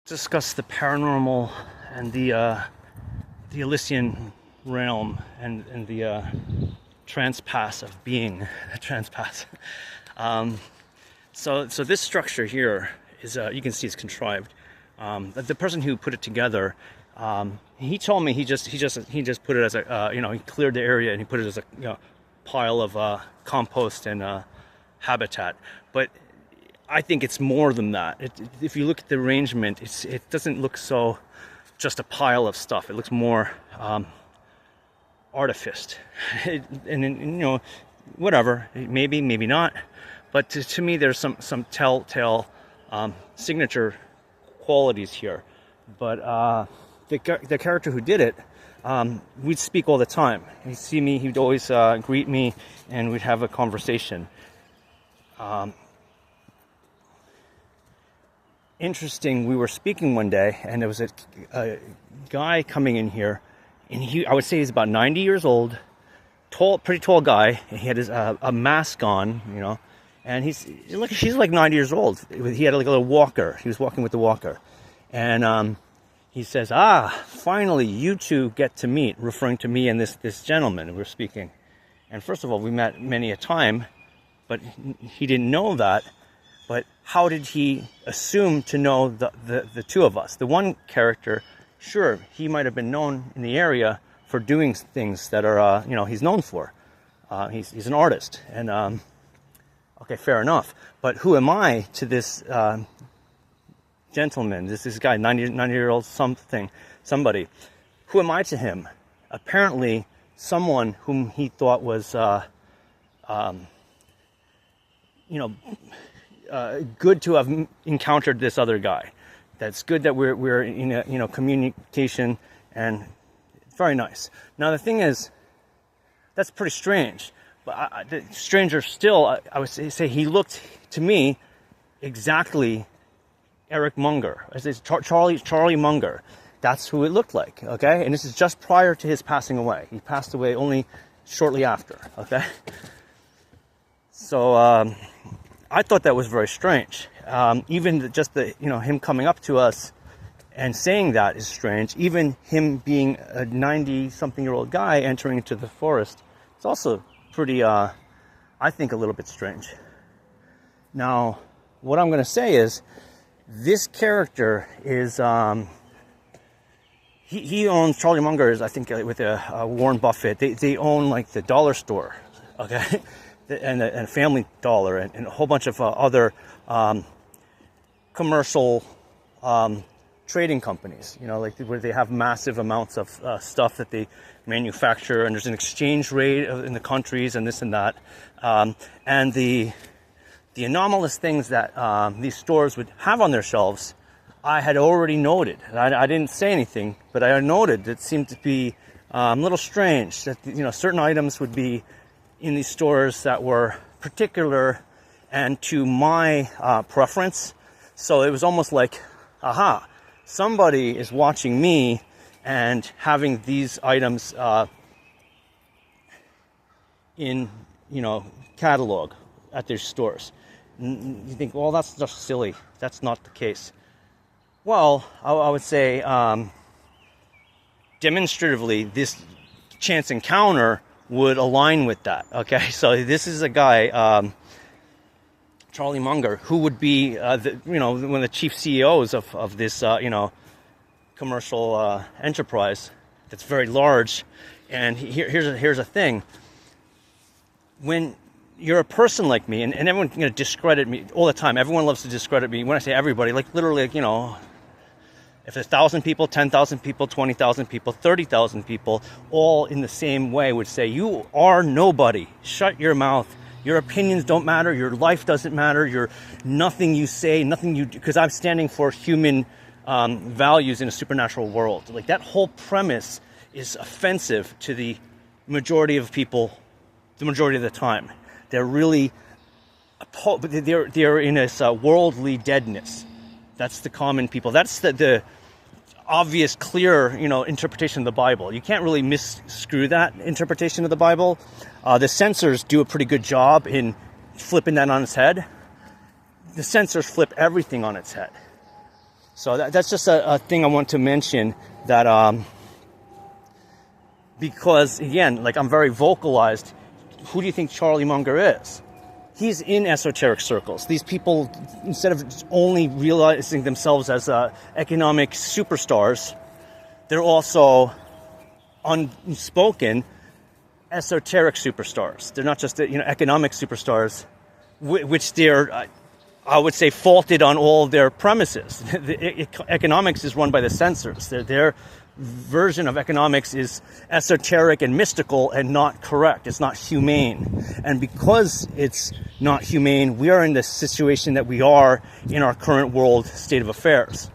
discuss the paranormal and the Elysium Realm and the transpass of being. Transpass. So this structure here is you can see it's contrived. The person who put it together, he told me he just put it as a he cleared the area and he put it as a pile of compost and habitat, but I think it's more than that. If you look at the arrangement, it doesn't look so just a pile of stuff. It looks more artificed, and whatever. Maybe not. But to me, there's some telltale signature qualities here. But the character who did it, we'd speak all the time. He'd see me. He'd always greet me, and we'd have a conversation. Interesting, we were speaking one day, and there was a guy coming in here, and I would say he's about 90 years old, pretty tall guy, and he had a mask on, and he's like 90 years old. He had like a little walker. He was walking with the walker, and he says, finally you two get to meet, referring to me and this gentleman who we're speaking. And first of all, we met many a time, but he didn't know that. But how did he assume to know the two of us? The one character, sure, he might have been known in the area for doing things that are, he's known for. He's an artist, and okay, fair enough. But who am I to this gentleman? This guy, 90-year-old somebody. Who am I to him? Apparently, someone whom he thought was, good to have encountered this other guy. That's good that we're in communication, and very nice. Now the thing is, that's pretty strange. But stranger still, I would say he looked to me exactly Eric Munger. I say Charlie Munger. That's who it looked like. Okay, and this is just prior to his passing away. He passed away only shortly after. Okay, so. I thought that was very strange. Even just him coming up to us and saying that is strange. Even him being a 90-something-year-old guy entering into the forest, it's also pretty, I think, a little bit strange. Now, what I'm going to say is, this character is, he owns, Charlie Munger is, I think, with Warren Buffett. They own like the dollar store, okay? And a Family Dollar and a whole bunch of other commercial trading companies, like where they have massive amounts of stuff that they manufacture, and there's an exchange rate in the countries and this and that. And the anomalous things that these stores would have on their shelves, I had already noted. I didn't say anything, but I noted it seemed to be a little strange that certain items would be in these stores that were particular and to my preference. So it was almost like, somebody is watching me and having these items in, catalog at their stores. And you think, well, that's just silly. That's not the case. Well, I would say demonstratively, this chance encounter would align with that. Okay, so this is a guy, Charlie Munger, who would be one of the chief CEOs of this commercial enterprise that's very large. And here's a thing: when you're a person like me, and everyone's going to discredit me all the time. Everyone loves to discredit me. When I say everybody, like literally, if 1,000 people, 10,000 people, 20,000 people, 30,000 people, all in the same way would say, you are nobody. Shut your mouth. Your opinions don't matter. Your life doesn't matter. Nothing you say, nothing you do, because I'm standing for human values in a supernatural world. Like, that whole premise is offensive to the majority of people, the majority of the time. They're really, they're in this worldly deadness. That's the common people. That's the obvious, clear, interpretation of the Bible. You can't really misscrew that interpretation of the Bible. The censors do a pretty good job in flipping that on its head. The censors flip everything on its head. So that's just a thing I want to mention, that because, again, like, I'm very vocalized. Who do you think Charlie Munger is? He's in esoteric circles. These people, instead of only realizing themselves as economic superstars, they're also unspoken esoteric superstars. They're not just, economic superstars, which they're, I would say, faulted on all their premises. Economics is run by the censors. Their version of economics is esoteric and mystical and not correct. It's not humane. And because it's not humane, we are in the situation that we are in our current world state of affairs.